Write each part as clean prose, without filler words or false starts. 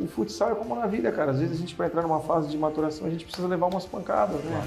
o futsal é como na vida, cara. Às vezes a gente vai entrar numa fase de maturação, a gente precisa levar umas pancadas, né?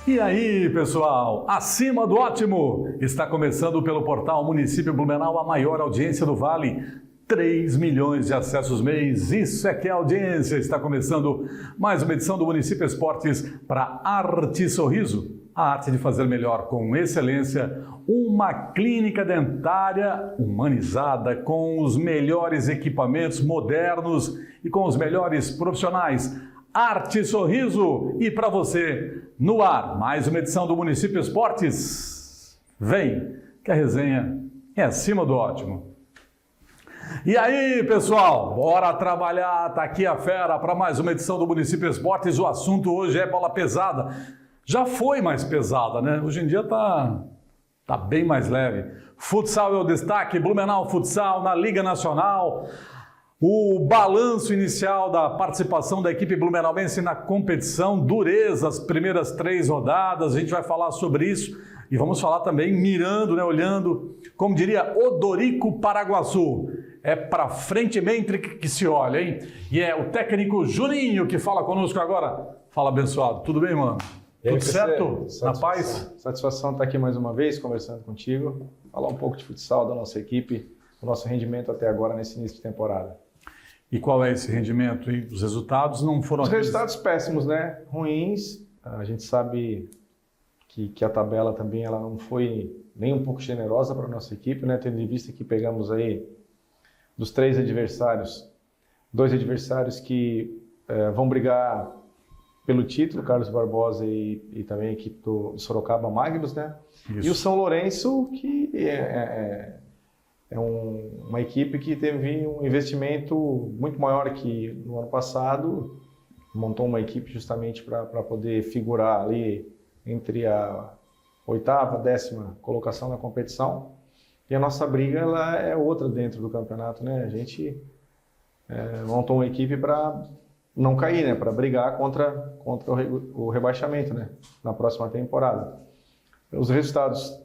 E aí, pessoal, acima do ótimo! Está começando pelo portal Município Blumenau, a maior audiência do Vale. 3 milhões de acessos mês, isso é que é audiência! Está começando mais uma edição do Município Esportes para Arte Sorriso. A arte de fazer melhor com excelência, uma clínica dentária humanizada com os melhores equipamentos modernos e com os melhores profissionais. Arte Sorriso e para você, no ar, mais uma edição do Município Esportes. Vem, que a resenha é acima do ótimo. E aí, pessoal, bora trabalhar, tá aqui a fera para mais uma edição do Município Esportes. O assunto hoje é bola pesada. Já foi mais pesada, né? Hoje em dia tá bem mais leve. Futsal é o destaque, Blumenau Futsal na Liga Nacional. O balanço inicial da participação da equipe blumenauense na competição, dureza, as primeiras 3 rodadas, a gente vai falar sobre isso e vamos falar também mirando, né, olhando, como diria Odorico Paraguaçu, é para frente que se olha, hein? E é o técnico Juninho que fala conosco agora. Fala, abençoado, tudo bem, mano? Tudo certo? Na paz? Satisfação estar aqui mais uma vez, conversando contigo, falar um pouco de futsal da nossa equipe, do nosso rendimento até agora nesse início de temporada. E qual é esse rendimento? E os resultados não foram... Os resultados péssimos, né? Ruins. A gente sabe que a tabela também ela não foi nem um pouco generosa para a nossa equipe, né? Tendo em vista que pegamos aí dos 3 adversários, 2 adversários que vão brigar pelo título, Carlos Barbosa e também a equipe do Sorocaba Magnus, né? Isso. E o São Lourenço, que é uma equipe que teve um investimento muito maior que no ano passado, montou uma equipe justamente para poder figurar ali entre a 8ª, 10ª colocação na competição. E a nossa briga ela é outra dentro do campeonato, né? A gente montou uma equipe para não cair, né? Para brigar contra o rebaixamento, né? Na próxima temporada. Os resultados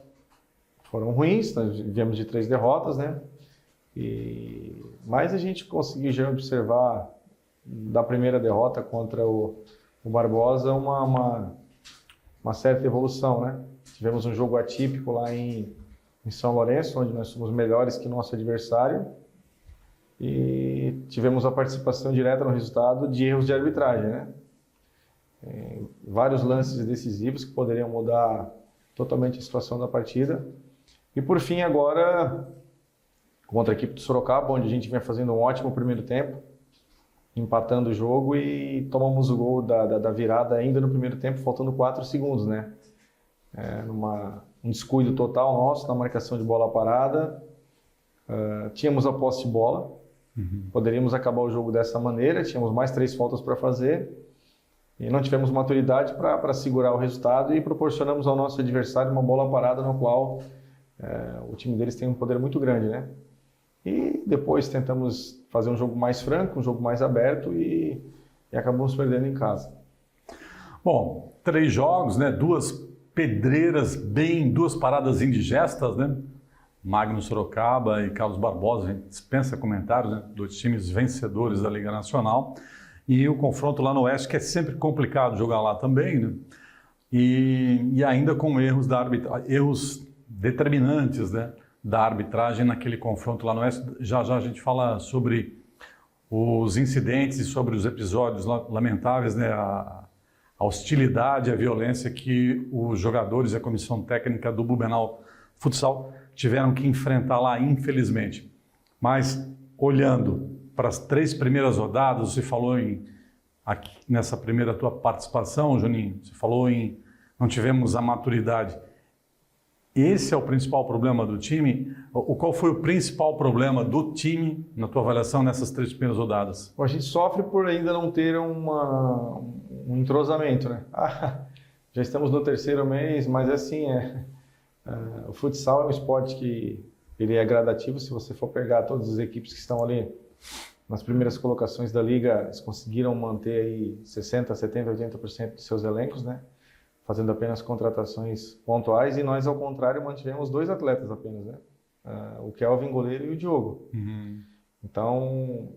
foram ruins, nós viemos de 3 derrotas, né? Mas a gente conseguiu já observar da primeira derrota contra o Barbosa uma certa evolução, né? Tivemos um jogo atípico lá em São Lourenço, onde nós somos melhores que nosso adversário e tivemos a participação direta no resultado de erros de arbitragem, né? Vários lances decisivos que poderiam mudar totalmente a situação da partida. E por fim agora, contra a equipe do Sorocaba, onde a gente vinha fazendo um ótimo primeiro tempo, empatando o jogo e tomamos o gol da virada ainda no primeiro tempo, faltando 4 segundos, né? Um descuido total nosso na marcação de bola parada, tínhamos a posse de bola, poderíamos acabar o jogo dessa maneira, tínhamos mais 3 faltas para fazer e não tivemos maturidade para segurar o resultado e proporcionamos ao nosso adversário uma bola parada no qual o time deles tem um poder muito grande, né? E depois tentamos fazer um jogo mais franco, um jogo mais aberto e acabamos perdendo em casa. Bom, 3 jogos, né? 2 pedreiras 2 paradas indigestas, né? Magnus Sorocaba e Carlos Barbosa, a gente dispensa comentários, né? 2 times vencedores da Liga Nacional. E o confronto lá no Oeste, que é sempre complicado jogar lá também, né? E ainda com erros da arbitragem, erros determinantes, né, da arbitragem naquele confronto lá no Oeste. Já a gente fala sobre os incidentes e sobre os episódios lamentáveis, né, a hostilidade, a violência que os jogadores e a comissão técnica do Blumenau Futsal tiveram que enfrentar lá, infelizmente. Mas, olhando para as 3 primeiras rodadas, você falou aqui, nessa primeira tua participação, Juninho, você falou não tivemos a maturidade. Esse é o principal problema do time? Qual foi o principal problema do time, na tua avaliação, nessas 3 primeiras rodadas? A gente sofre por ainda não ter um entrosamento, né? Já estamos no 3º mês, mas assim, o futsal é um esporte que ele é gradativo. Se você for pegar todas as equipes que estão ali nas primeiras colocações da liga, eles conseguiram manter aí 60%, 70%, 80% de seus elencos, né? Fazendo apenas contratações pontuais, e nós, ao contrário, mantivemos 2 atletas apenas, né? O Kelvin, goleiro, e o Diogo. Então,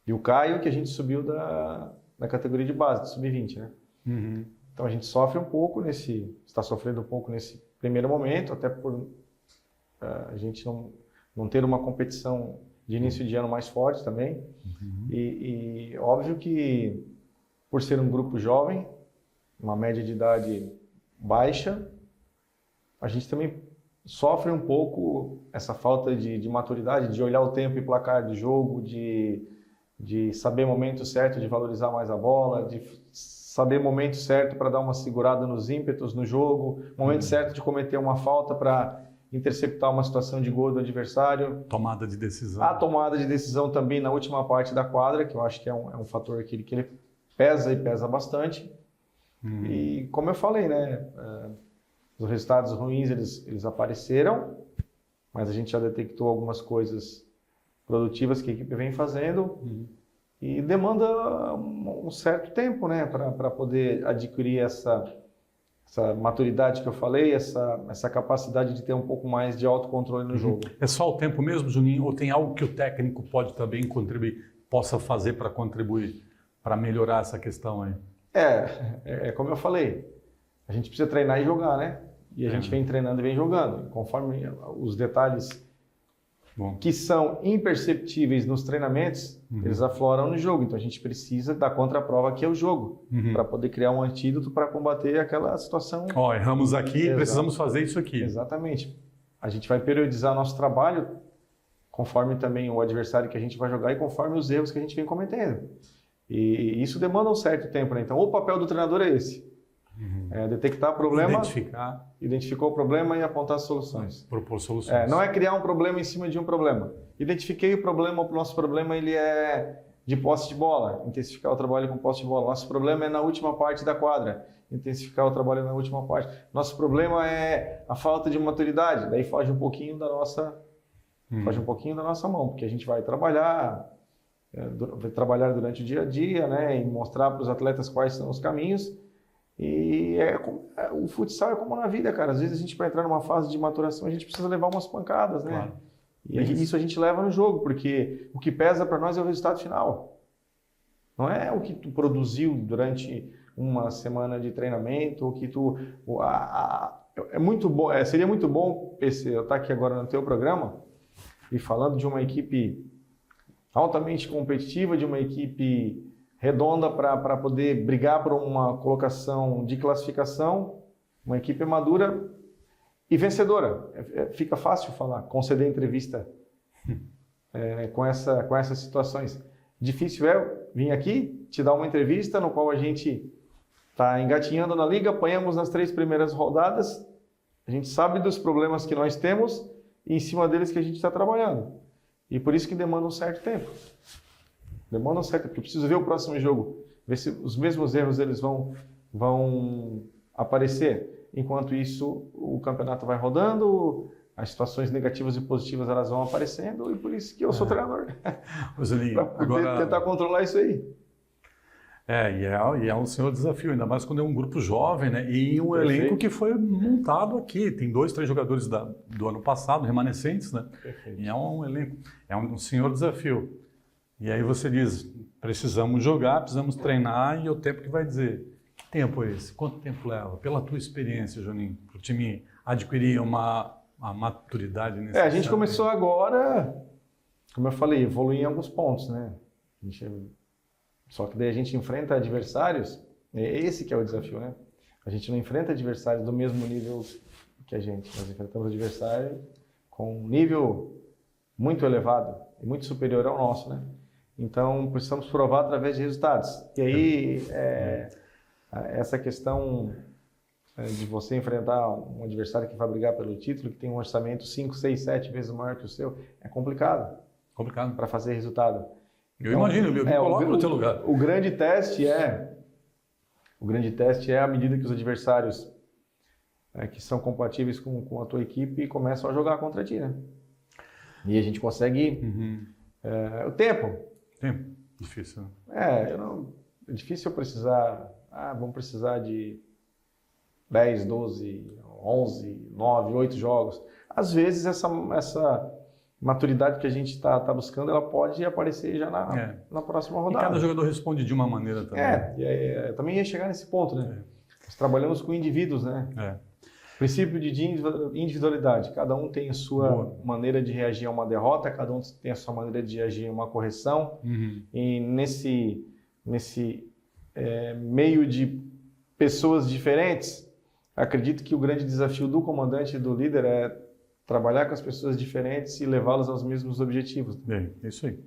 E o Caio, que a gente subiu da categoria de base, do sub-20, né? Uhum. Então a gente sofre um pouco está sofrendo um pouco nesse primeiro momento, até por a gente não ter uma competição de início de ano mais forte também. Uhum. E óbvio que, por ser um grupo jovem, uma média de idade baixa, a gente também sofre um pouco essa falta de maturidade, de olhar o tempo e placar de jogo, de saber o momento certo de valorizar mais a bola, de saber o momento certo para dar uma segurada nos ímpetos no jogo, momento certo de cometer uma falta para interceptar uma situação de gol do adversário. Tomada de decisão. A tomada de decisão também na última parte da quadra, que eu acho que é um fator que ele pesa e pesa bastante. E como eu falei, né, os resultados ruins eles apareceram, mas a gente já detectou algumas coisas produtivas que a equipe vem fazendo e demanda um certo tempo, né, para poder adquirir essa maturidade que eu falei, essa capacidade de ter um pouco mais de autocontrole no jogo. É só o tempo mesmo, Juninho, ou tem algo que o técnico pode também contribuir, possa fazer para contribuir, para melhorar essa questão aí? É como eu falei, a gente precisa treinar e jogar, né? E a gente vem treinando e vem jogando. Conforme os detalhes que são imperceptíveis nos treinamentos, eles afloram no jogo. Então a gente precisa da contraprova que é o jogo, para poder criar um antídoto para combater aquela situação. Erramos aqui, Exato. Precisamos fazer isso aqui. Exatamente. A gente vai periodizar nosso trabalho conforme também o adversário que a gente vai jogar e conforme os erros que a gente vem cometendo. E isso demanda um certo tempo, né? Então o papel do treinador é esse. Detectar problema, identificou o problema e apontar as soluções. Propor soluções. Não é criar um problema em cima de um problema. Identifiquei o problema, o nosso problema ele é de posse de bola, intensificar o trabalho com posse de bola. Nosso problema é na última parte da quadra, intensificar o trabalho na última parte. Nosso problema é a falta de maturidade, daí foge um pouquinho da nossa mão, porque a gente vai trabalhar durante o dia a dia, né, e mostrar para os atletas quais são os caminhos. E o futsal é como na vida, cara. Às vezes a gente, para entrar numa fase de maturação, a gente precisa levar umas pancadas, né? Claro. E isso a gente leva no jogo, porque o que pesa para nós é o resultado final. Não é o que tu produziu durante uma semana de treinamento, o que tu... é muito bom, seria muito bom, PC, eu estar aqui agora no teu programa e falando de uma equipe altamente competitiva, de uma equipe redonda para poder brigar por uma colocação de classificação, uma equipe madura e vencedora. Fica fácil falar, conceder entrevista com essas situações. Difícil é vir aqui, te dar uma entrevista no qual a gente está engatinhando na liga, apanhamos nas 3 primeiras rodadas, a gente sabe dos problemas que nós temos e em cima deles que a gente está trabalhando. E por isso que demanda um certo tempo. Demanda um certo tempo, porque eu preciso ver o próximo jogo, ver se os mesmos erros eles vão aparecer. Enquanto isso, o campeonato vai rodando, as situações negativas e positivas elas vão aparecendo e por isso que eu sou treinador. Para poder tentar controlar isso aí. E é um senhor desafio, ainda mais quando é um grupo jovem, né? E um elenco que foi montado aqui. Tem 2, 3 jogadores do ano passado, remanescentes, né? Perfeito. E é um elenco, é um senhor desafio. E aí você diz, precisamos jogar, precisamos treinar e o tempo que vai dizer. Que tempo é esse? Quanto tempo leva? Pela tua experiência, Juninho, para o time adquirir uma maturidade necessária? A gente começou agora, como eu falei, evoluir em alguns pontos, né? Só que daí a gente enfrenta adversários, é esse que é o desafio, né? A gente não enfrenta adversários do mesmo nível que a gente, nós enfrentamos adversários com um nível muito elevado e muito superior ao nosso, né? Então, precisamos provar através de resultados. E aí, essa questão de você enfrentar um adversário que vai brigar pelo título, que tem um orçamento 5, 6, 7 vezes maior que o seu, é complicado. Complicado. Para fazer resultado. Eu imagino, eu me coloco no teu lugar. O grande teste é à medida que os adversários que são compatíveis com a tua equipe começam a jogar contra ti, né? E a gente consegue o tempo. Tempo, difícil. É difícil eu precisar, vamos precisar de 10, 12, 11, 9, 8 jogos. Às vezes maturidade que a gente está buscando, ela pode aparecer já na próxima rodada. E cada jogador responde de uma maneira também. Também ia chegar nesse ponto, né? Nós trabalhamos com indivíduos, né? Princípio de individualidade. Cada um tem a sua maneira de reagir a uma derrota, cada um tem a sua maneira de reagir a uma correção. E nesse meio de pessoas diferentes, acredito que o grande desafio do comandante e do líder é trabalhar com as pessoas diferentes e levá-las aos mesmos objetivos. Bem, é isso aí.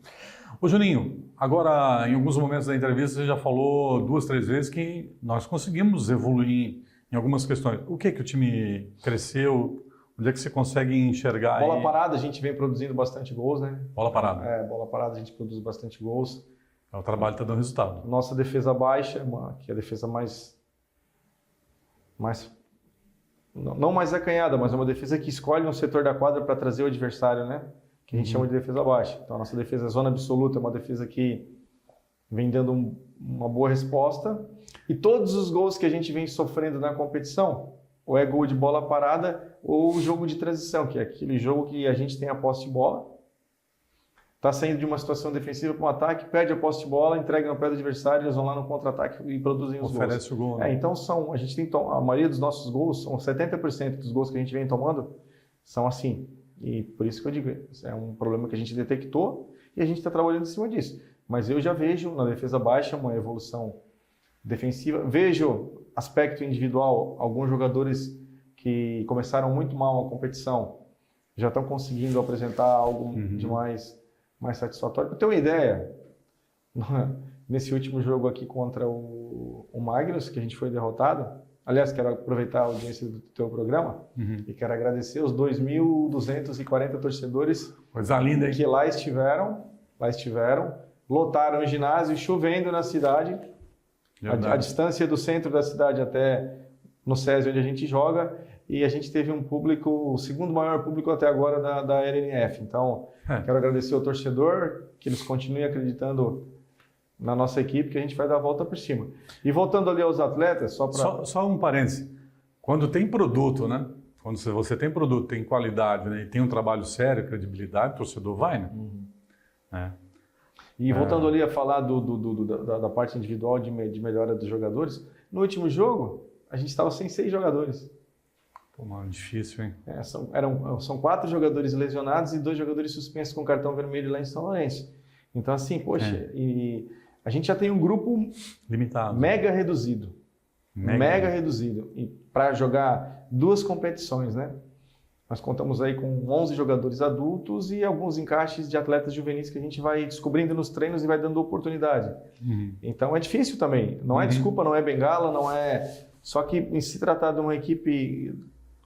Ô Juninho, agora em alguns momentos da entrevista você já falou 2, 3 vezes que nós conseguimos evoluir em algumas questões. O que o time cresceu? Onde é que você consegue enxergar? Bola parada, a gente vem produzindo bastante gols, né? Bola parada. Bola parada, a gente produz bastante gols. O trabalho está dando resultado. Nossa defesa baixa, que é a defesa mais não mais acanhada, mas é uma defesa que escolhe um setor da quadra para trazer o adversário, né? Que a gente chama de defesa baixa. Então a nossa defesa é zona absoluta, é uma defesa que vem dando uma boa resposta. E todos os gols que a gente vem sofrendo na competição, ou é gol de bola parada, ou jogo de transição, que é aquele jogo que a gente tem a posse de bola, está saindo de uma situação defensiva para um ataque, perde a posse de bola, entrega no pé do adversário, eles vão lá no contra-ataque e produzem os gols. Oferece o gol, né? Então a gente tem a maioria dos nossos gols, são 70% dos gols que a gente vem tomando, são assim. E por isso que eu digo, é um problema que a gente detectou e a gente está trabalhando em cima disso. Mas eu já vejo na defesa baixa uma evolução defensiva. Vejo aspecto individual, alguns jogadores que começaram muito mal a competição já estão conseguindo apresentar algo de mais satisfatório. Para ter uma ideia, nesse último jogo aqui contra o Magnus, que a gente foi derrotado, aliás, quero aproveitar a audiência do teu programa e quero agradecer os 2.240 torcedores Coisa linda, hein? que lá estiveram, lotaram o ginásio, chovendo na cidade. A distância do centro da cidade até no SESI, onde a gente joga, e a gente teve um público, o segundo maior público até agora da RNF. Então, quero agradecer ao torcedor, que eles continuem acreditando na nossa equipe, que a gente vai dar a volta por cima. E voltando ali aos atletas, Só um parêntese. Quando tem produto, né? Quando você tem produto, tem qualidade, né? E tem um trabalho sério, credibilidade, o torcedor vai, né? E voltando ali a falar da parte individual de melhora dos jogadores, no último jogo, a gente estava sem 6 jogadores. Pô, mano, difícil, hein? São 4 jogadores lesionados e 2 jogadores suspensos com cartão vermelho lá em São Lourenço. Então, assim, poxa, e a gente já tem um grupo limitado, mega reduzido. Mega reduzido. E para jogar 2 competições, né? Nós contamos aí com 11 jogadores adultos e alguns encaixes de atletas juvenis que a gente vai descobrindo nos treinos e vai dando oportunidade. Então é difícil também. Não é desculpa, não é bengala, não é... Só que em se tratar de uma equipe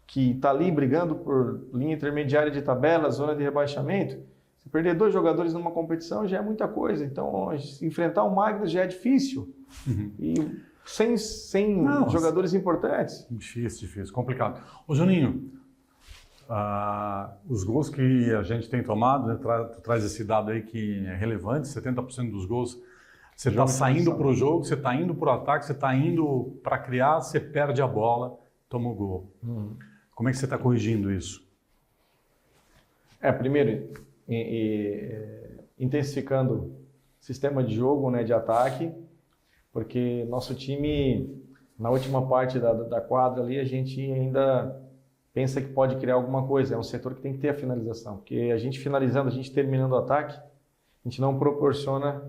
que está ali brigando por linha intermediária de tabela, zona de rebaixamento, se perder 2 jogadores numa competição já é muita coisa. Então enfrentar o Magnus já é difícil. E sem jogadores importantes. Difícil, complicado. Ô Juninho, os gols que a gente tem tomado, né, traz esse dado aí que é relevante, 70% dos gols, você está saindo para o jogo, você está indo para o ataque, você está indo para criar, você perde a bola, toma o gol. Como é que você está corrigindo isso? Primeiro, intensificando o sistema de jogo, né, de ataque, porque nosso time, na última parte da quadra ali, a gente ainda pensa que pode criar alguma coisa. É um setor que tem que ter a finalização, porque a gente finalizando, a gente terminando o ataque, a gente não proporciona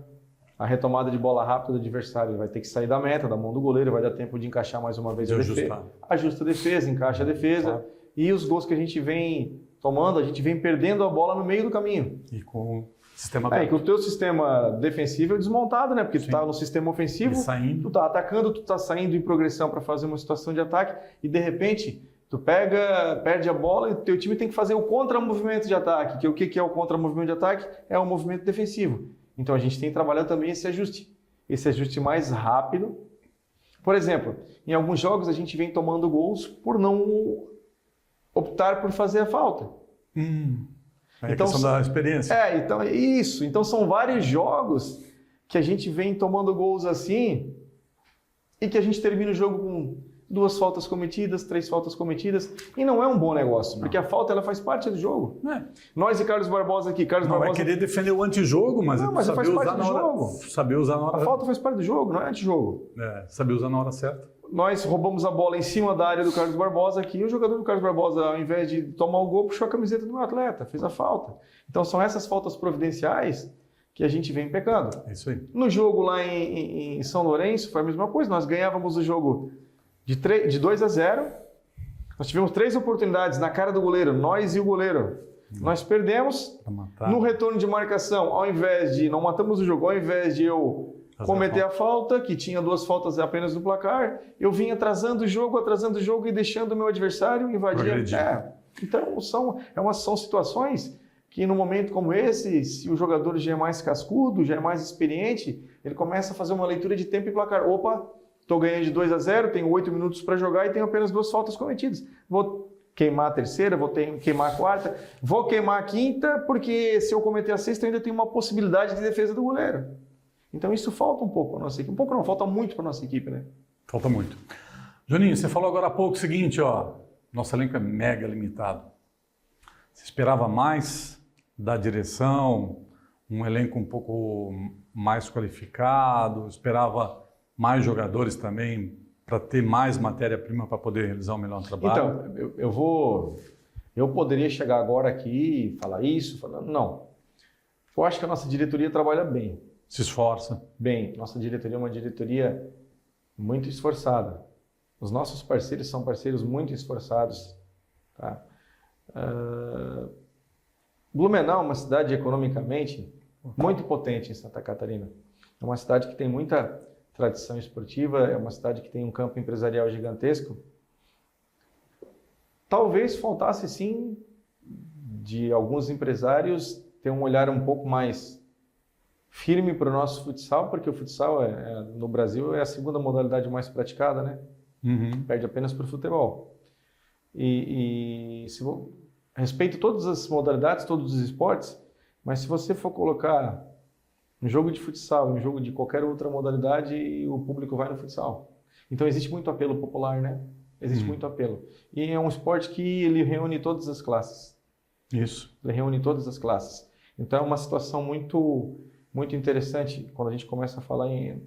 a retomada de bola rápida do adversário. Ele vai ter que sair da meta, da mão do goleiro, vai dar tempo de encaixar mais uma vez a defesa. Ajusta a defesa, encaixa a defesa. Claro. E os gols que a gente vem tomando, a gente vem perdendo a bola no meio do caminho. E com o sistema e com o teu sistema defensivo é desmontado, né? Porque tu tá no sistema ofensivo, tu tá atacando, tu tá saindo em progressão para fazer uma situação de ataque e de repente tu perde a bola e o teu time tem que fazer o contra-movimento de ataque. Que o que é o contra-movimento de ataque? É o movimento defensivo. Então a gente tem que trabalhar também esse ajuste mais rápido. Por exemplo, em alguns jogos a gente vem tomando gols por não optar por fazer a falta. É a questão da experiência. Então é isso. Então são vários jogos que a gente vem tomando gols assim e que a gente termina o jogo com 2 faltas cometidas, 3 faltas cometidas, e não é um bom negócio, porque a falta ela faz parte do jogo. Nós e Carlos Barbosa aqui, Não é querer defender o antijogo, mas, mas faz parte do jogo. Saber usar na hora. A falta faz parte do jogo, não é antijogo. Saber usar na hora certa. Nós roubamos a bola em cima da área do Carlos Barbosa aqui, e o jogador do Carlos Barbosa, ao invés de tomar o gol, puxou a camiseta do meu atleta, fez a falta. Então são essas faltas providenciais que a gente vem pecando. É isso aí. No jogo lá em São Lourenço foi a mesma coisa, nós ganhávamos o jogo de 2-0, nós tivemos 3 oportunidades na cara do goleiro, nós e o goleiro. Nós perdemos, no retorno de marcação, ao invés de, não matamos o jogo, ao invés de eu cometer a falta, que tinha 2 faltas apenas no placar, eu vim atrasando o jogo e deixando o meu adversário invadir. Então são situações que no momento como esse, se o jogador já é mais cascudo, já é mais experiente, ele começa a fazer uma leitura de tempo e placar. Opa, estou ganhando de 2-0, tenho 8 minutos para jogar e tenho apenas 2 faltas cometidas. Vou queimar a terceira, vou queimar a quarta, vou queimar a quinta, porque se eu cometer a sexta, eu ainda tenho uma possibilidade de defesa do goleiro. Então isso falta um pouco para a nossa equipe. Um pouco não, falta muito para a nossa equipe, né? Falta muito. Juninho, você falou agora há pouco o seguinte, nosso elenco é mega limitado. Você esperava mais da direção, um elenco um pouco mais qualificado, esperava mais jogadores também para ter mais matéria-prima para poder realizar o melhor trabalho? Então, eu poderia chegar agora aqui e falar isso, não. Eu acho que a nossa diretoria trabalha bem. Se esforça. Bem, nossa diretoria é uma diretoria muito esforçada. Os nossos parceiros são parceiros muito esforçados. Tá? Blumenau é uma cidade economicamente muito potente em Santa Catarina. É uma cidade que tem muita tradição esportiva, é uma cidade que tem um campo empresarial gigantesco. Talvez faltasse sim de alguns empresários ter um olhar um pouco mais firme para o nosso futsal, porque o futsal no Brasil é a segunda modalidade mais praticada, né? Perde apenas para o futebol. Respeito todas as modalidades, todos os esportes, mas se você for colocar um jogo de futsal, um jogo de qualquer outra modalidade, o público vai no futsal. Então existe muito apelo popular, né? Existe muito apelo. E é um esporte que ele reúne todas as classes. Isso. Ele reúne todas as classes. Então é uma situação muito interessante quando a gente começa a falar em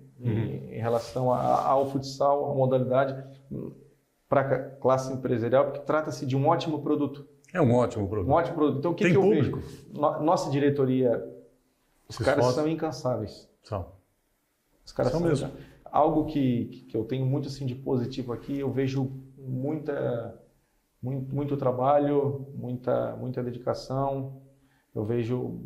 relação ao futsal, a modalidade para a classe empresarial, porque trata-se de um ótimo produto. É um ótimo produto. Um ótimo produto. Então o que eu vejo? Nossa diretoria, os caras são incansáveis. Os caras são mesmo. Algo que eu tenho muito assim de positivo aqui, eu vejo muito trabalho, muita dedicação. Eu vejo.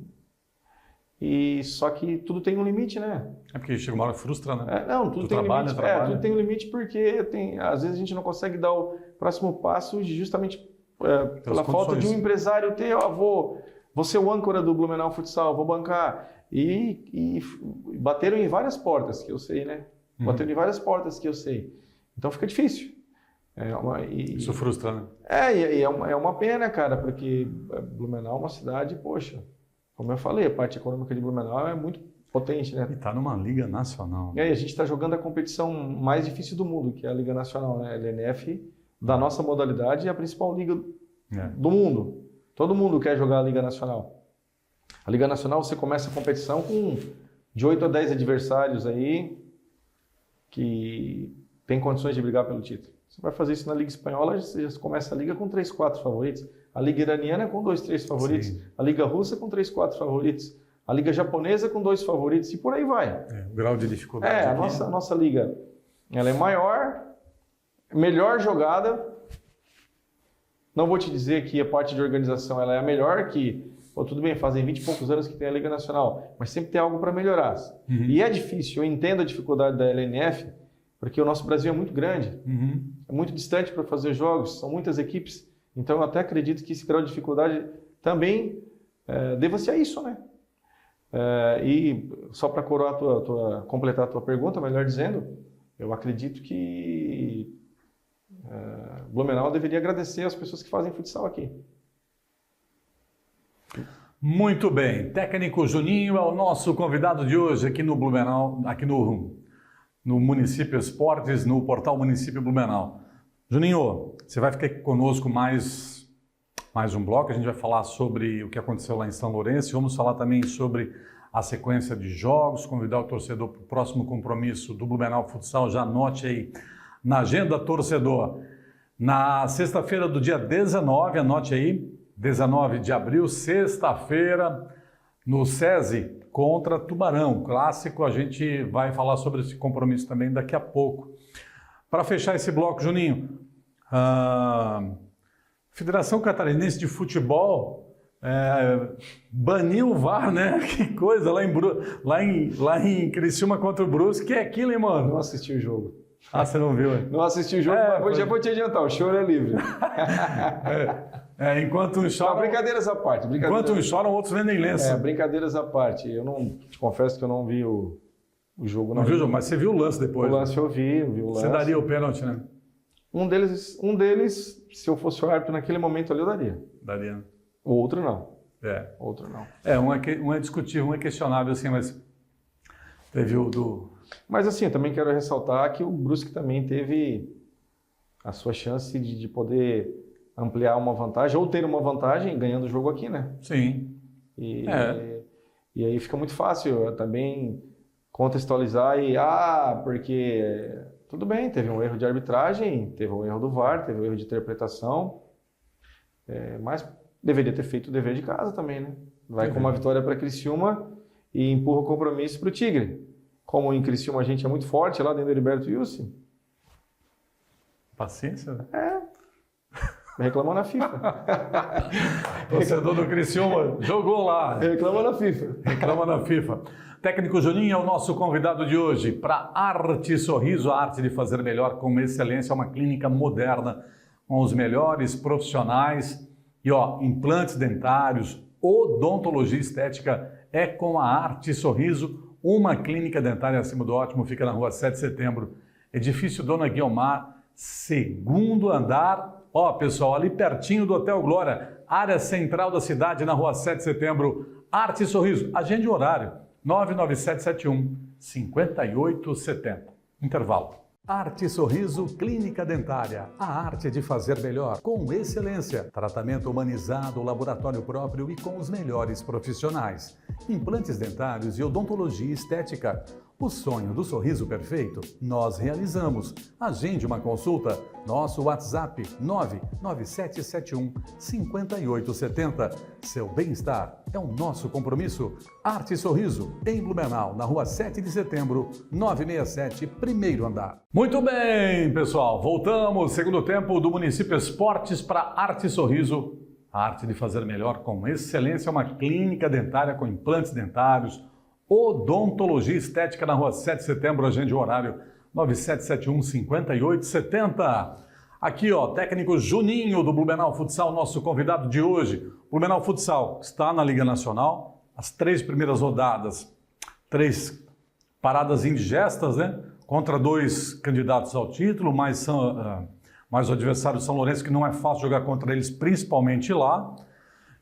Só que tudo tem um limite, né? É porque chega uma hora que frustra, né? Tudo tem um limite. Tudo tem um limite porque às vezes a gente não consegue dar o próximo passo justamente pela falta de um empresário ter, vou ser o âncora do Blumenau Futsal, vou bancar. E bateram em várias portas que eu sei, né? Bateram em várias portas que eu sei. Então fica difícil. Isso frustra, né? É uma pena, cara, porque Blumenau é uma cidade, poxa, como eu falei, a parte econômica de Blumenau é muito potente, né? E está numa Liga Nacional. A gente está jogando a competição mais difícil do mundo, que é a Liga Nacional, né? A LNF, da nossa modalidade, é a principal liga do mundo. Todo mundo quer jogar a Liga Nacional. A Liga Nacional, você começa a competição com de 8 a 10 adversários aí que tem condições de brigar pelo título. Você vai fazer isso na Liga Espanhola, você já começa a Liga com 3, 4 favoritos. A Liga Iraniana com 2, 3 favoritos. Sim. A Liga Russa com 3, 4 favoritos. A Liga Japonesa com 2 favoritos e por aí vai. O grau de dificuldade. A nossa Liga ela é maior, melhor jogada. Não vou te dizer que a parte de organização ela é a melhor, que tudo bem, fazem 20 e poucos anos que tem a Liga Nacional, mas sempre tem algo para melhorar. E é difícil, eu entendo a dificuldade da LNF, porque o nosso Brasil é muito grande, é muito distante para fazer jogos, são muitas equipes, então eu até acredito que esse grau de dificuldade também deva-se a isso, né? E só para completar a tua pergunta, melhor dizendo, eu acredito que Blumenau deveria agradecer as pessoas que fazem futsal aqui. Muito bem. Técnico Juninho é o nosso convidado de hoje aqui no Blumenau, aqui no no Município Esportes, no portal Município Blumenau. Juninho, você vai ficar aqui conosco mais um bloco, a gente vai falar sobre o que aconteceu lá em São Lourenço, vamos falar também sobre a sequência de jogos, convidar o torcedor para o próximo compromisso do Blumenau Futsal, já anote aí na agenda, torcedor. Na sexta-feira do dia 19, anote aí, 19 de abril, sexta-feira, no SESI, contra Tubarão. Clássico, a gente vai falar sobre esse compromisso também daqui a pouco. Para fechar esse bloco, Juninho, a Federação Catarinense de Futebol baniu o VAR, né? Que coisa, lá em Criciúma contra o Brusque, que é aquilo, hein, mano? Não assisti o jogo. Ah, você não viu, hein? Não assisti o jogo, mas já vou te adiantar, o choro é livre. Enquanto uns choram... Não, brincadeiras à parte. Enquanto uns choram, outros vendem lenço. Brincadeiras à parte. Eu não te confesso que eu não vi o jogo. Não viu o jogo, mas você viu o lance depois. O lance eu vi o lance. Você daria o pênalti, né? Um deles, se eu fosse o árbitro naquele momento ali, eu daria. Daria. O outro não. Outro não. Um é discutível, um é questionável, assim, mas teve o do... Mas assim, eu também quero ressaltar que o Brusque também teve a sua chance de poder ampliar uma vantagem, ou ter uma vantagem ganhando o jogo aqui, né? Sim. E aí fica muito fácil também contextualizar porque tudo bem, teve um erro de arbitragem, teve um erro do VAR, teve um erro de interpretação, mas deveria ter feito o dever de casa também, né? Vai com uma vitória para Criciúma e empurra o compromisso para o Tigre. Como em Criciúma a gente é muito forte lá dentro do Heriberto Wilson. Paciência, né? Reclamou na FIFA. Torcedor do Criciúma jogou lá. Reclama na FIFA. Reclama na FIFA. Técnico Juninho é o nosso convidado de hoje para Arte Sorriso, a arte de fazer melhor com excelência, uma clínica moderna com os melhores profissionais e implantes dentários, odontologia estética é com a Arte Sorriso, uma clínica dentária acima do ótimo, fica na rua 7 de setembro, edifício Dona Guiomar, segundo andar, pessoal, ali pertinho do Hotel Glória, área central da cidade, na rua 7 de setembro, Arte Sorriso, agende o horário, 99771-5870. Intervalo. Arte Sorriso Clínica Dentária. A arte de fazer melhor, com excelência. Tratamento humanizado, laboratório próprio e com os melhores profissionais. Implantes dentários e odontologia estética. O sonho do sorriso perfeito, nós realizamos. Agende uma consulta. Nosso WhatsApp 99771-5870. Seu bem-estar é o nosso compromisso. Arte Sorriso, em Blumenau, na rua 7 de setembro, 967, primeiro andar. Muito bem, pessoal. Voltamos. Segundo tempo do Município Esportes para Arte Sorriso. A arte de fazer melhor com excelência, uma clínica dentária com implantes dentários, odontologia estética na rua 7 de setembro, agende o horário 9771-5870. Aqui, técnico Juninho do Blumenau Futsal, nosso convidado de hoje. Blumenau Futsal está na Liga Nacional, as 3 primeiras rodadas, 3 paradas indigestas, né? Contra 2 candidatos ao título, mais o adversário São Lourenço, que não é fácil jogar contra eles, principalmente lá.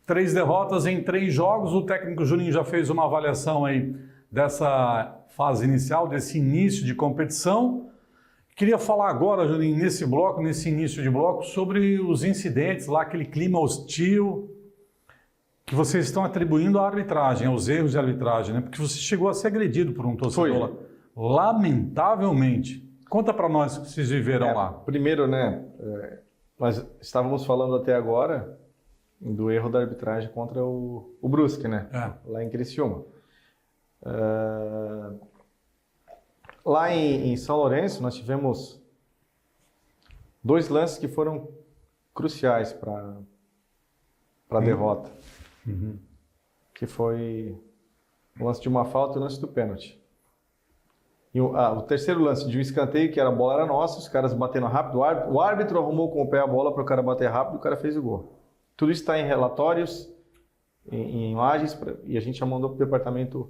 3 derrotas em 3 jogos, o técnico Juninho já fez uma avaliação aí dessa fase inicial, desse início de competição. Queria falar agora, Juninho, nesse início de bloco, sobre os incidentes lá, aquele clima hostil que vocês estão atribuindo à arbitragem, aos erros de arbitragem, né? Porque você chegou a ser agredido por um torcedor lá. Lamentavelmente. Conta para nós o que vocês viveram lá. Primeiro, né, nós estávamos falando até agora do erro da arbitragem contra o Brusque, né? Lá em Criciúma. Lá em São Lourenço, nós tivemos 2 lances que foram cruciais para a derrota. Que foi o lance de uma falta e o lance do pênalti. E o terceiro lance de um escanteio, que a bola era nossa, os caras batendo rápido, o árbitro arrumou com o pé a bola para o cara bater rápido, o cara fez o gol. Tudo isso está em relatórios, em imagens, e a gente já mandou para o departamento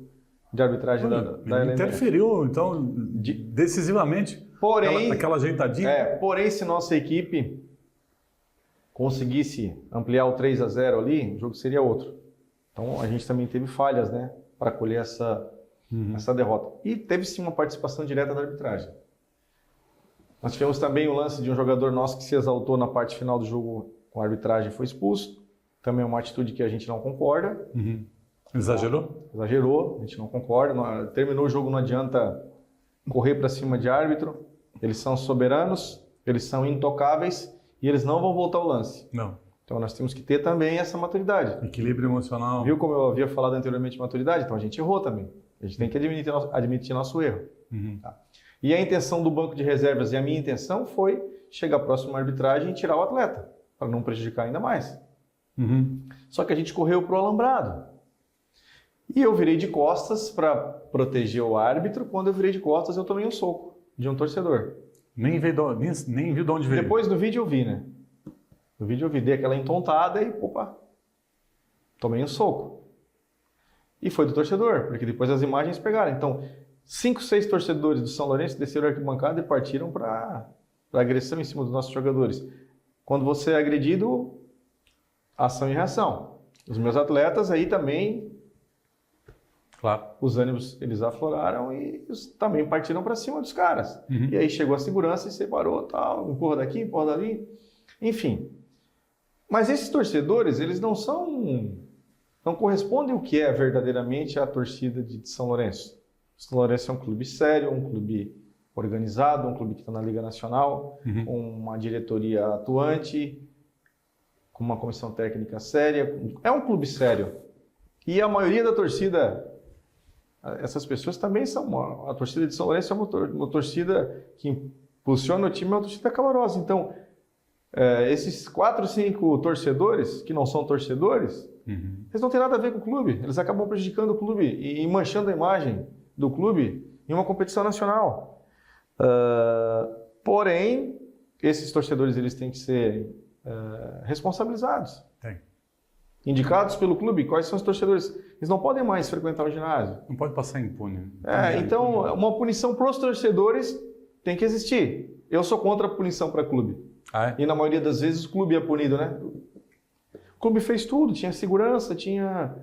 de arbitragem da LMF. Interferiu, então, decisivamente, aquela ajeitadinha? Porém, se nossa equipe conseguisse ampliar o 3-0 ali, o jogo seria outro. Então, a gente também teve falhas, né, para colher essa derrota. E teve sim uma participação direta da arbitragem. Nós tivemos também o lance de um jogador nosso que se exaltou na parte final do jogo com a arbitragem e foi expulso. Também é uma atitude que a gente não concorda. Exagerou? Exagerou, a gente não concorda. Terminou o jogo, não adianta correr para cima de árbitro. Eles são soberanos, eles são intocáveis e eles não vão voltar ao lance. Não. Então nós temos que ter também essa maturidade. Equilíbrio emocional. Viu como eu havia falado anteriormente maturidade? Então a gente errou também. A gente tem que admitir nosso erro. Tá? E a intenção do banco de reservas e a minha intenção foi chegar próximo à arbitragem e tirar o atleta, para não prejudicar ainda mais. Só que a gente correu para o alambrado. E eu virei de costas para proteger o árbitro. Quando eu virei de costas, eu tomei um soco de um torcedor. Nem viu de onde veio. Depois do vídeo eu vi, né? No vídeo eu vi, dei aquela entontada e, opa, tomei um soco. E foi do torcedor, porque depois as imagens pegaram. Então, 5, 6 torcedores do São Lourenço desceram a arquibancada e partiram para agressão em cima dos nossos jogadores. Quando você é agredido, ação e reação. Os meus atletas aí também, claro, os ânimos eles afloraram e também partiram para cima dos caras. E aí chegou a segurança e separou, tal, empurra daqui, empurra dali, enfim. Mas esses torcedores, eles não correspondem ao que é verdadeiramente a torcida de São Lourenço. São Lourenço é um clube sério, um clube organizado, um clube que está na Liga Nacional, com uma diretoria atuante, com uma comissão técnica séria. É um clube sério. E a maioria da torcida, essas pessoas também são... A torcida de São Lourenço é uma torcida que impulsiona o time, é uma torcida calorosa. Então, esses 4, 5 torcedores, que não são torcedores, eles não têm nada a ver com o clube. Eles acabam prejudicando o clube e manchando a imagem do clube em uma competição nacional. Porém, esses torcedores eles têm que ser responsabilizados. Tem. Indicados pelo clube, quais são os torcedores? Eles não podem mais frequentar o ginásio. Não pode passar impune. Então, uma punição para os torcedores tem que existir. Eu sou contra a punição para clube. E na maioria das vezes o clube é punido, né? O clube fez tudo, tinha segurança, tinha...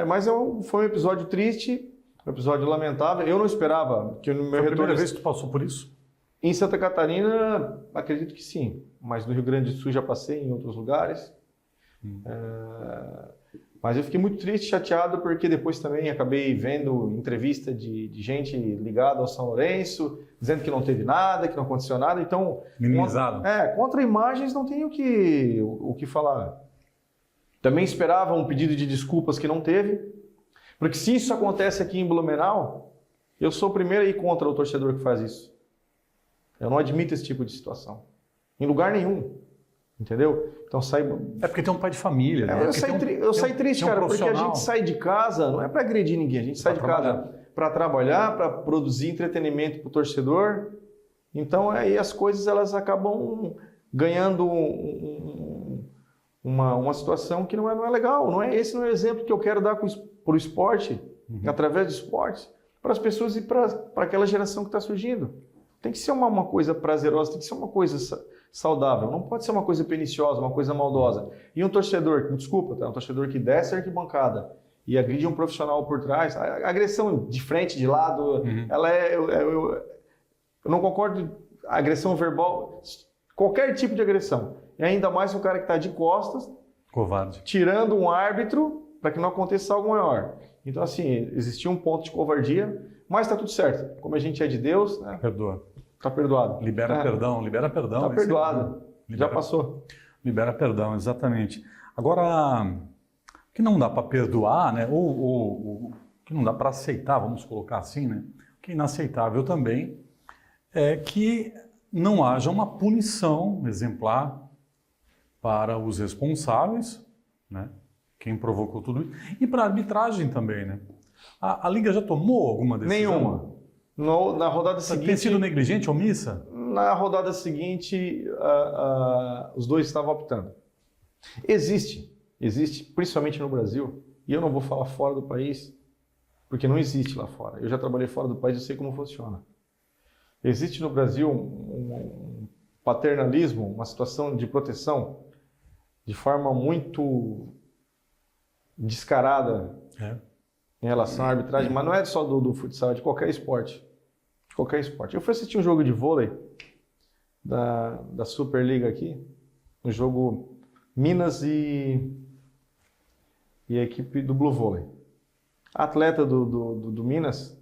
mas foi um episódio triste, um episódio lamentável. Eu não esperava que no meu retorno... Foi a primeira vez que tu passou por isso? Em Santa Catarina, acredito que sim. Mas no Rio Grande do Sul já passei em outros lugares. Mas eu fiquei muito triste, chateado, porque depois também acabei vendo entrevista de gente ligada ao São Lourenço, dizendo que não teve nada, que não aconteceu nada. Então, minimizado. Contra imagens não tem o que falar. Também esperava um pedido de desculpas que não teve, porque se isso acontece aqui em Blumenau, eu sou o primeiro a ir contra o torcedor que faz isso. Eu não admito esse tipo de situação. Em lugar nenhum. Entendeu? Então sai... É porque tem um pai de família. Né? Eu saí triste, cara, porque a gente sai de casa, não é para agredir ninguém, a gente sai de casa para trabalhar, para produzir entretenimento para o torcedor. Então aí as coisas elas acabam ganhando uma situação que não é legal. Esse não é o exemplo que eu quero dar para o esporte, através do esporte, para as pessoas e para aquela geração que está surgindo. Tem que ser uma coisa prazerosa, tem que ser uma coisa saudável, não pode ser uma coisa perniciosa, uma coisa maldosa. E um torcedor, desculpa, tá? Um torcedor que desce a arquibancada e agride um profissional por trás, a agressão de frente, de lado, ela eu não concordo, agressão verbal, qualquer tipo de agressão. E ainda mais um cara que está de costas, covarde, tirando um árbitro para que não aconteça algo maior. Então, assim, existia um ponto de covardia, mas está tudo certo. Como a gente é de Deus, né? Perdoa. Está perdoado. Libera perdão. Está perdoado. Já passou. Libera perdão, exatamente. Agora, o que não dá para perdoar, né? Ou o que não dá para aceitar, vamos colocar assim, né? O que é inaceitável também é que não haja uma punição exemplar para os responsáveis, né? Quem provocou tudo isso. E para a arbitragem também, né? A Liga já tomou alguma decisão? Nenhuma. Na rodada seguinte... Tem sido negligente, omissa? Na rodada seguinte, os dois estavam optando. Existe, principalmente no Brasil, e eu não vou falar fora do país, porque não existe lá fora. Eu já trabalhei fora do país, eu sei como funciona. Existe no Brasil um paternalismo, uma situação de proteção, de forma muito descarada em relação à arbitragem, mas não é só do futsal, é de qualquer esporte. De qualquer esporte. Eu fui assistir um jogo de vôlei da Superliga aqui, um jogo Minas e a equipe do Blue Vôlei. A atleta do Minas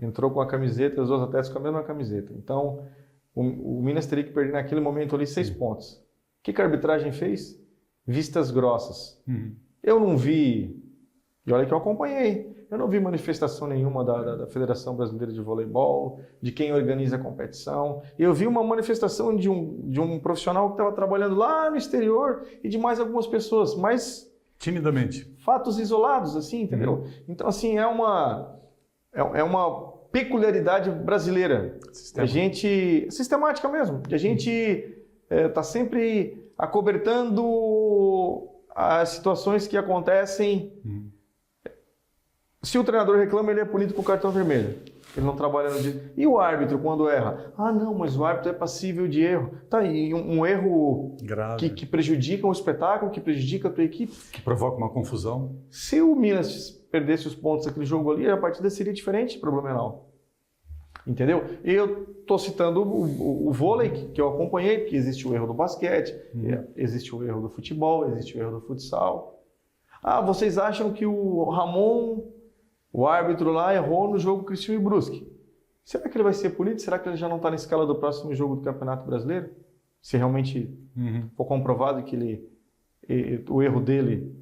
entrou com a camiseta, os outros atletas com a mesma camiseta. Então, o Minas teria que perder naquele momento ali 6 pontos. O que a arbitragem fez? Vistas grossas. Eu não vi, e olha que eu acompanhei, eu não vi manifestação nenhuma da Federação Brasileira de Voleibol, de quem organiza a competição. Eu vi uma manifestação de um profissional que estava trabalhando lá no exterior e de mais algumas pessoas, mas timidamente. Fatos isolados, assim, entendeu? Então, assim, é uma peculiaridade brasileira. Sistemática mesmo. De a gente tá sempre acobertando as situações que acontecem. Se o treinador reclama, ele é punido com cartão vermelho. Ele não trabalha no dia. E o árbitro, quando erra? Ah, não, mas o árbitro é passível de erro. Tá, e um erro grave que prejudica o espetáculo, que prejudica a tua equipe. Que provoca uma confusão. Se o Minas perdesse os pontos daquele jogo ali, a partida seria diferente para o Blumenau. Entendeu? Eu estou citando o vôlei, que eu acompanhei, porque existe o erro do basquete, existe o erro do futebol, existe o erro do futsal. Ah, vocês acham que o Ramon, o árbitro lá, errou no jogo Criciúma e Brusque? Será que ele vai ser punido? Será que ele já não está na escala do próximo jogo do Campeonato Brasileiro? Se realmente for comprovado que o erro dele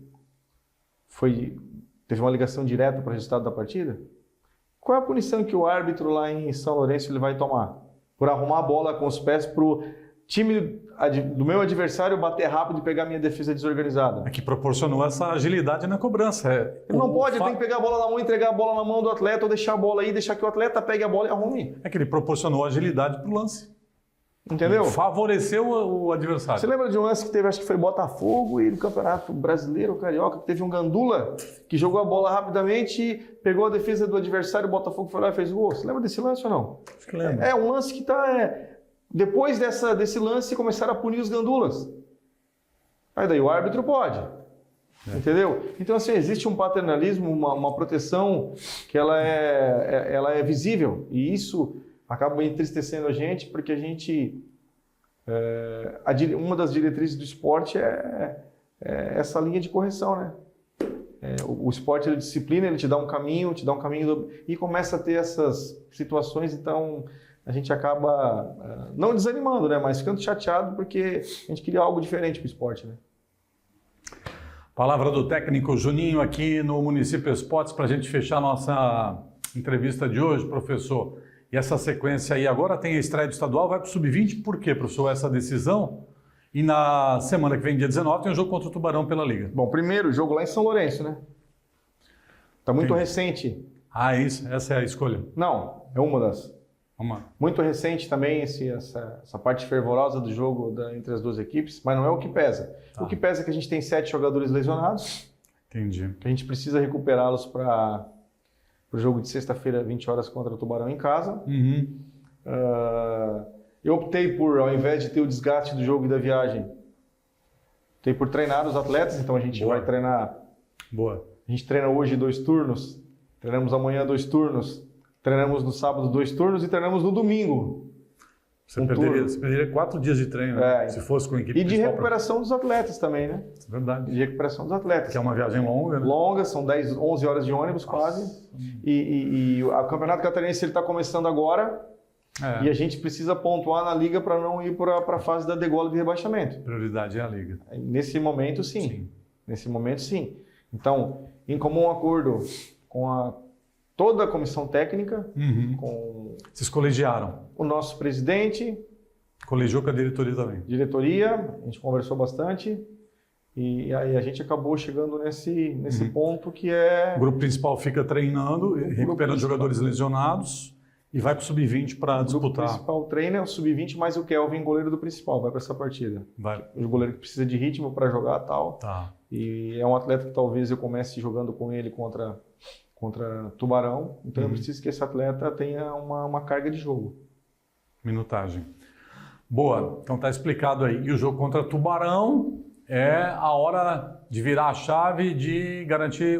teve uma ligação direta para o resultado da partida? Qual é a punição que o árbitro lá em São Lourenço ele vai tomar? Por arrumar a bola com os pés para o time do meu adversário bater rápido e pegar a minha defesa desorganizada. É que proporcionou essa agilidade na cobrança. Ele não pode, ele tem que pegar a bola na mão, entregar a bola na mão do atleta ou deixar a bola aí, deixar que o atleta pegue a bola e arrume. É que ele proporcionou agilidade para o lance. Entendeu? Favoreceu o adversário. Você lembra de um lance que teve, acho que foi Botafogo e no Campeonato Brasileiro, Carioca, que teve um Gandula que jogou a bola rapidamente, pegou a defesa do adversário, o Botafogo foi lá e fez gol. Você lembra desse lance ou não? Acho que lembro. É um lance que está... Depois desse lance, começaram a punir os gandulas. Aí daí o árbitro pode. Entendeu? Então, assim, existe um paternalismo, uma proteção que ela é visível. E isso acaba entristecendo a gente, porque a gente... uma das diretrizes do esporte é essa linha de correção, né? O esporte, ele disciplina, ele te dá um caminho, e começa a ter essas situações, então... A gente acaba não desanimando, né? Mas ficando chateado porque a gente queria algo diferente para o esporte, né? Palavra do técnico Juninho aqui no Município Esportes para a gente fechar a nossa entrevista de hoje, professor. E essa sequência aí, agora tem a estreia do estadual, vai para o Sub-20, por quê, professor, essa decisão? E na semana que vem, dia 19, tem um jogo contra o Tubarão pela Liga. Bom, primeiro jogo lá em São Lourenço, né? Está muito recente. Ah, isso? Essa é a escolha? Não, é uma das... Muito recente também essa parte fervorosa do jogo entre as duas equipes, mas não é o que pesa. O que pesa é que a gente tem 7 jogadores lesionados. Entendi. Que a gente precisa recuperá-los para o jogo de sexta-feira, 20 horas, contra o Tubarão em casa. Eu optei por, ao invés de ter o desgaste do jogo e da viagem, optei por treinar os atletas, então a gente vai treinar... Boa. A gente treina hoje 2 turnos, treinamos amanhã 2 turnos, treinamos no sábado 2 turnos e treinamos no domingo. Você perderia 4 dias de treino, se fosse com a equipe. E de recuperação dos atletas também, né? É verdade. De recuperação dos atletas. Que é uma viagem longa, né? Longa, são 11 horas de ônibus quase. E o Campeonato Catarinense está começando agora. E a gente precisa pontuar na Liga para não ir para a fase da degola de rebaixamento. Prioridade é a Liga. Nesse momento, sim. Nesse momento, sim. Então, em comum acordo com toda a comissão técnica, Vocês colegiaram? O nosso presidente. Colegiou com a diretoria também. Diretoria, a gente conversou bastante e aí a gente acabou chegando nesse ponto que é... O grupo principal fica treinando, recuperando jogadores lesionados e vai para o Sub-20 para disputar. O principal treina é o Sub-20, mas o Kelvin, goleiro do principal, vai para essa partida. Vai. O goleiro que precisa de ritmo para jogar e tal. Tá. E é um atleta que talvez eu comece jogando com ele contra Tubarão, então eu preciso que esse atleta tenha uma carga de jogo. Minutagem. Boa, então está explicado aí. E o jogo contra Tubarão é a hora de virar a chave, de garantir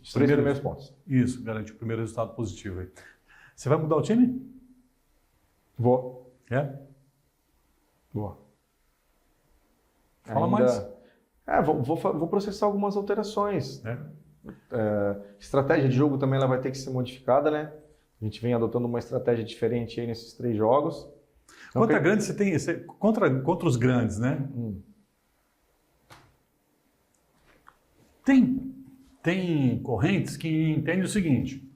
Os 3 primeiros pontos. Isso, garante o primeiro resultado positivo aí. Você vai mudar o time? Vou. É? Vou. Fala mais. Vou processar algumas alterações. Estratégia de jogo também ela vai ter que ser modificada, né? A gente vem adotando uma estratégia diferente aí nesses 3 jogos. Então, Contra grandes você tem... Contra os grandes, né? Tem correntes que entendem o seguinte.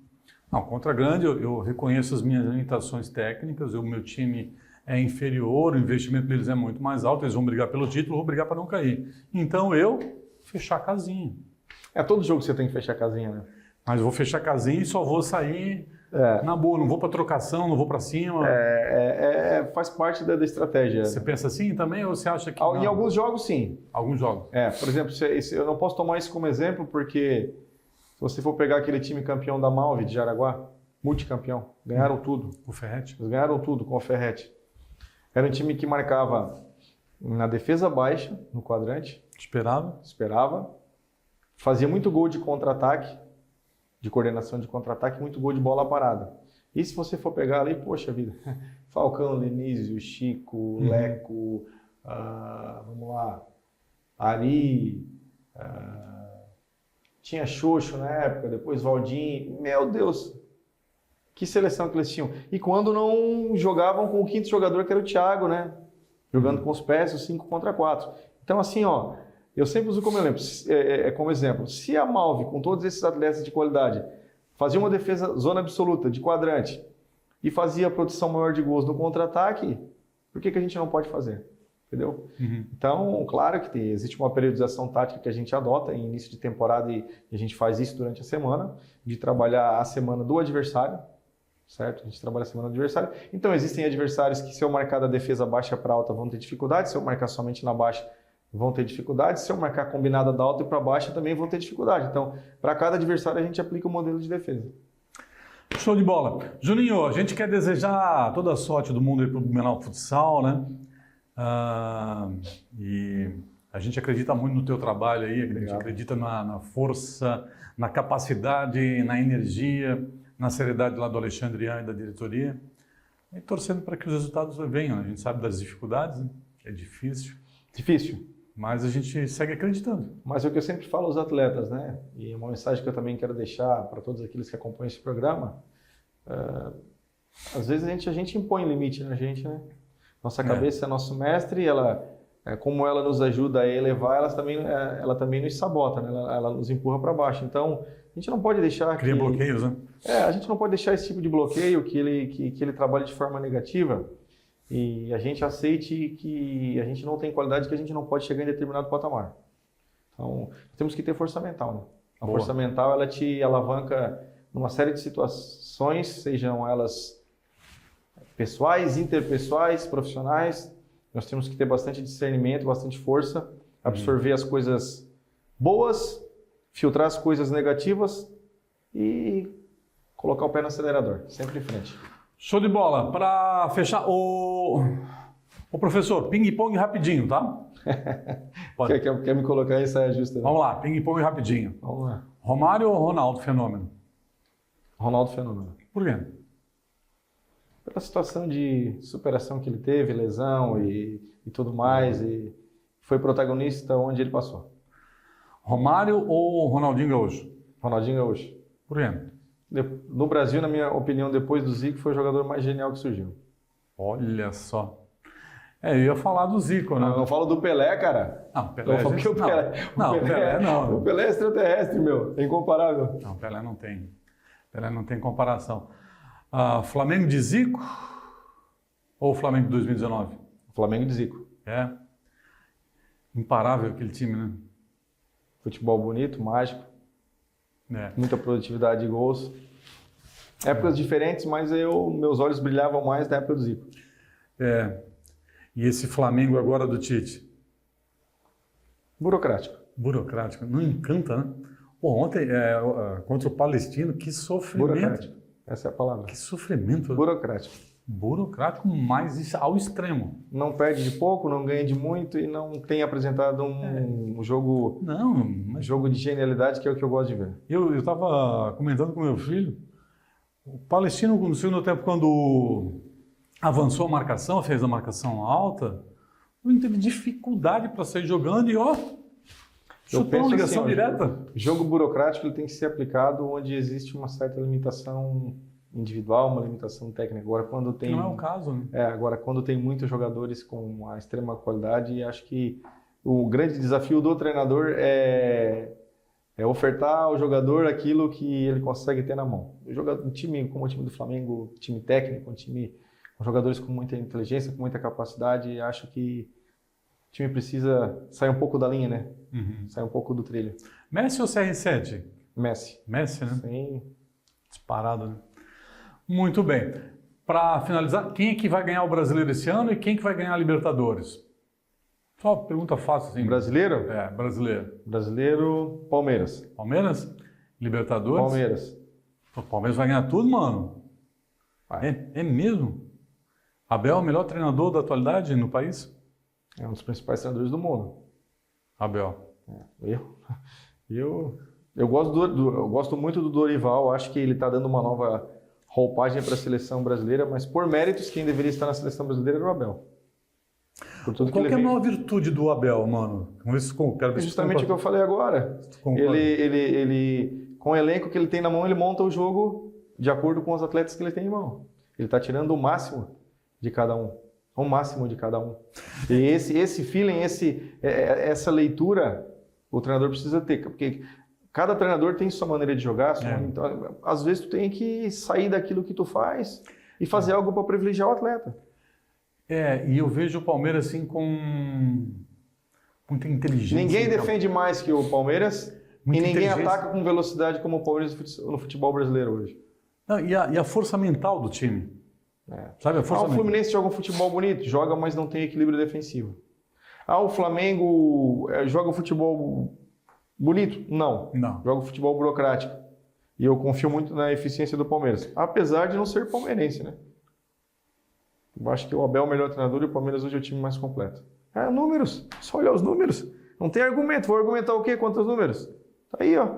Não, contra grande eu reconheço as minhas limitações técnicas, o meu time é inferior, o investimento deles é muito mais alto, eles vão brigar pelo título, eu vou brigar para não cair. Então eu fechar a casinha. Todo jogo você tem que fechar a casinha, né? Mas eu vou fechar a casinha e só vou sair na boa, não vou para trocação, não vou para cima. Faz parte da estratégia. Você pensa assim também ou você acha que Em alguns jogos, sim. Alguns jogos. Por exemplo, eu não posso tomar isso como exemplo porque se você for pegar aquele time campeão da Malve de Jaraguá, multicampeão, ganharam tudo. O Ferretti? Eles ganharam tudo com o Ferretti. Era um time que marcava na defesa baixa, no quadrante. Esperava. Fazia muito gol de contra-ataque, de coordenação de contra-ataque, muito gol de bola parada. E se você for pegar ali, poxa vida, Falcão, Lenísio, Chico, Leco, vamos lá, Ari, tinha Xoxo na época, depois Valdim, meu Deus, que seleção que eles tinham. E quando não jogavam com o 5º jogador, que era o Thiago, né? Jogando com os pés, o 5 contra 4. Então assim, eu sempre uso como exemplo, se a Malve, com todos esses atletas de qualidade, fazia uma defesa zona absoluta, de quadrante, e fazia a produção maior de gols no contra-ataque, por que a gente não pode fazer? Entendeu? Então, claro que existe uma periodização tática que a gente adota em início de temporada e a gente faz isso durante a semana, de trabalhar a semana do adversário, certo? A gente trabalha a semana do adversário. Então, existem adversários que, se eu marcar da defesa baixa para alta, vão ter dificuldade, se eu marcar somente na baixa, vão ter dificuldade, se eu marcar combinada da alta e para baixa, também vão ter dificuldade. Então, para cada adversário, a gente aplica o modelo de defesa. Show de bola. Juninho, a gente quer desejar toda a sorte do mundo aí para o Blumenau Futsal, né? E a gente acredita muito no teu trabalho aí, a gente acredita na força, na capacidade, na energia, na seriedade lá do Alexandre Ian e da diretoria. E torcendo para que os resultados venham. A gente sabe das dificuldades, né? É difícil. Difícil. Mas a gente segue acreditando. Mas é o que eu sempre falo aos atletas, né? E uma mensagem que eu também quero deixar para todos aqueles que acompanham esse programa. Às vezes a gente impõe limite na gente, né? Nossa cabeça é nosso mestre e ela, como ela nos ajuda a elevar, ela também nos sabota, né? Ela nos empurra para baixo. Então, a gente não pode deixar Cria bloqueios, né? A gente não pode deixar esse tipo de bloqueio que ele trabalhe de forma negativa e a gente aceite que a gente não tem qualidade, que a gente não pode chegar em determinado patamar. Então, temos que ter força mental, né? A força mental, ela te alavanca numa série de situações, sejam elas pessoais, interpessoais, profissionais. Nós temos que ter bastante discernimento, bastante força, absorver as coisas boas, filtrar as coisas negativas e colocar o pé no acelerador, sempre em frente. Show de bola. Para fechar, o professor, ping-pong rapidinho, tá? Quer me colocar em saia justa? Né? Vamos lá, ping-pong rapidinho. Vamos lá. Romário ou Ronaldo Fenômeno? Ronaldo Fenômeno. Por quê? Pela situação de superação que ele teve, lesão e tudo mais, e foi protagonista onde ele passou. Romário ou Ronaldinho Gaúcho? Ronaldinho Gaúcho. Por quê? No Brasil, na minha opinião, depois do Zico, foi o jogador mais genial que surgiu. Olha só. Eu ia falar do Zico, né? Eu não falo do Pelé, cara. Não, Pelé, Pelé não. O Pelé é extraterrestre, meu. É incomparável. Não, Pelé não tem. Pelé não tem comparação. Flamengo de Zico ou Flamengo de 2019? Flamengo de Zico. Imparável aquele time, né? Futebol bonito, mágico. Muita produtividade de gols. Épocas diferentes, mas meus olhos brilhavam mais na época do Zico. E esse Flamengo agora do Tite? Burocrático. Burocrático. Não encanta, né? Pô, ontem, contra o Palestino, que sofrimento. Burocrático. Essa é a palavra. Que sofrimento. Burocrático. Burocrático, mas ao extremo. Não perde de pouco, não ganha de muito e não tem apresentado um jogo, Não, um mas jogo de genialidade, que é o que eu gosto de ver. eu estava comentando com meu filho, o Palestino, no segundo tempo, quando avançou a marcação, fez a marcação alta, ele teve dificuldade para sair jogando e chutou uma ligação direta. Jogo burocrático ele tem que ser aplicado onde existe uma certa limitação individual, uma limitação técnica. Agora, quando tem... Não é o caso, né? Agora, quando tem muitos jogadores com a extrema qualidade, acho que o grande desafio do treinador é ofertar ao jogador aquilo que ele consegue ter na mão. Um time como o time do Flamengo, time técnico, um time com jogadores com muita inteligência, com muita capacidade, acho que o time precisa sair um pouco da linha, né? Sair um pouco do trilho. Messi ou CR7? Messi. Messi, né? Sim. Disparado, né? Muito bem. Para finalizar, quem é que vai ganhar o Brasileiro esse ano e quem que vai ganhar a Libertadores? Só uma pergunta fácil, assim. Brasileiro? Brasileiro. Brasileiro, Palmeiras. Palmeiras? Libertadores? Palmeiras. O Palmeiras vai ganhar tudo, mano? É mesmo? Abel é o melhor treinador da atualidade no país? É um dos principais treinadores do mundo. Abel. Eu gosto muito do Dorival, acho que ele está dando uma nova roupagem para a seleção brasileira, mas por méritos, quem deveria estar na seleção brasileira era o Abel. Por tudo Qual que que é a ele maior virtude do Abel, mano? Vamos ver se quero ver É se justamente o que eu falei agora. Ele, com o elenco que ele tem na mão, ele monta o jogo de acordo com os atletas que ele tem em mão. Ele está tirando o máximo de cada um. O máximo de cada um. E esse feeling, essa leitura, o treinador precisa ter. Porque cada treinador tem sua maneira de jogar. Então, às vezes tu tem que sair daquilo que tu faz e fazer algo para privilegiar o atleta. E eu vejo o Palmeiras assim com muita inteligência. Ninguém defende mais que o Palmeiras e ninguém ataca com velocidade como o Palmeiras no futebol brasileiro hoje. Não, e a força mental do time. Sabe, a força o Fluminense joga um futebol bonito, joga, mas não tem equilíbrio defensivo. O Flamengo joga um futebol bonito? Não. Joga um futebol burocrático. E eu confio muito na eficiência do Palmeiras, apesar de não ser palmeirense, né? Eu acho que o Abel é o melhor treinador e o Palmeiras hoje é o time mais completo. Números. Só olhar os números. Não tem argumento. Vou argumentar o quê? Quantos números? Tá aí, ó.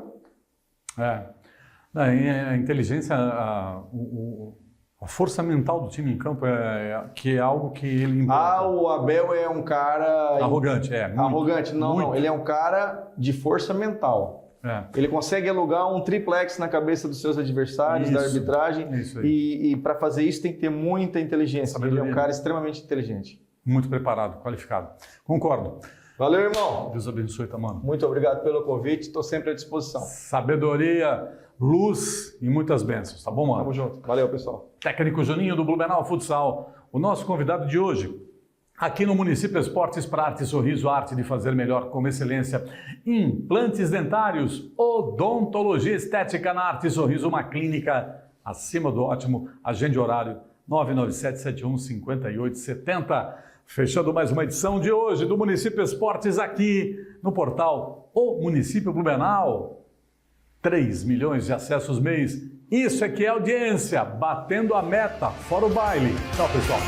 A inteligência, a força mental do time em campo que é algo que ele implanta. O Abel é um cara... Arrogante, muito, arrogante, não, muito. não. Ele é um cara de força mental. Ele consegue alugar um triplex na cabeça dos seus adversários, da arbitragem. E para fazer isso tem que ter muita inteligência. Sabedoria. Ele é um cara extremamente inteligente. Muito preparado, qualificado. Concordo. Valeu, irmão. Deus abençoe, Tamano. Muito obrigado pelo convite. Estou sempre à disposição. Sabedoria, luz e muitas bênçãos. Tá bom, mano? Tamo junto. Valeu, pessoal. Técnico Juninho do Blumenau Futsal. O nosso convidado de hoje, aqui no Município Esportes para Arte e Sorriso, arte de fazer melhor com excelência. Implantes dentários, odontologia estética na Arte e Sorriso, uma clínica acima do ótimo. Agende horário 997715870. Fechando mais uma edição de hoje do Município Esportes aqui no portal O Município Blumenau. 3 milhões de acessos mês. Isso é que é audiência, batendo a meta, fora o baile. Tchau, pessoal.